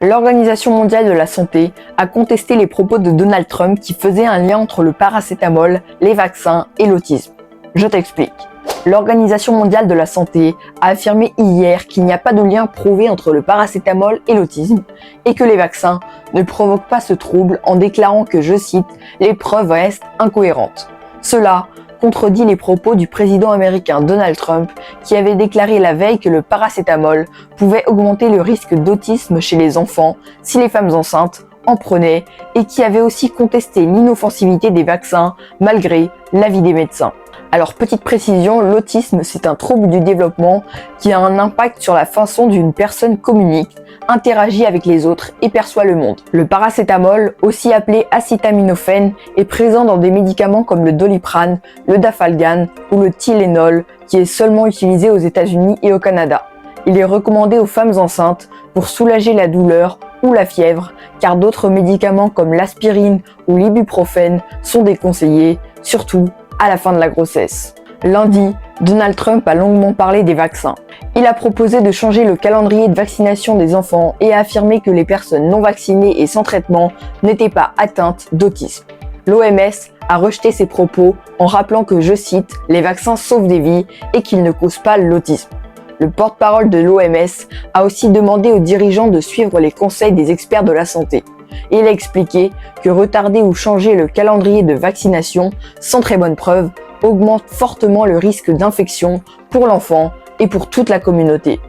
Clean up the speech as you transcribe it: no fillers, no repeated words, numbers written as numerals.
L'Organisation mondiale de la santé a contesté les propos de Donald Trump qui faisaient un lien entre le paracétamol, les vaccins et l'autisme. Je t'explique. L'Organisation mondiale de la santé a affirmé hier qu'il n'y a pas de lien prouvé entre le paracétamol et l'autisme et que les vaccins ne provoquent pas ce trouble en déclarant que, je cite, « les preuves restent incohérentes ». Cela contredit les propos du président américain Donald Trump qui avait déclaré la veille que le paracétamol pouvait augmenter le risque d'autisme chez les enfants si les femmes enceintes en prenaient et qui avait aussi contesté l'inoffensivité des vaccins malgré l'avis des médecins. Alors petite précision, l'autisme c'est un trouble du développement qui a un impact sur la façon dont une personne communique, interagit avec les autres et perçoit le monde. Le paracétamol, aussi appelé acétaminophène, est présent dans des médicaments comme le Doliprane, le Dafalgan ou le Tylenol qui est seulement utilisé aux États-Unis et au Canada. Il est recommandé aux femmes enceintes pour soulager la douleur ou la fièvre car d'autres médicaments comme l'aspirine ou l'ibuprofène sont déconseillés, surtout à la fin de la grossesse. Lundi, Donald Trump a longuement parlé des vaccins. Il a proposé de changer le calendrier de vaccination des enfants et a affirmé que les personnes non vaccinées et sans traitement n'étaient pas atteintes d'autisme. L'OMS a rejeté ces propos en rappelant que, je cite, « les vaccins sauvent des vies et qu'ils ne causent pas l'autisme ». Le porte-parole de l'OMS a aussi demandé aux dirigeants de suivre les conseils des experts de la santé. Et il a expliqué que retarder ou changer le calendrier de vaccination sans très bonne preuve augmente fortement le risque d'infection pour l'enfant et pour toute la communauté.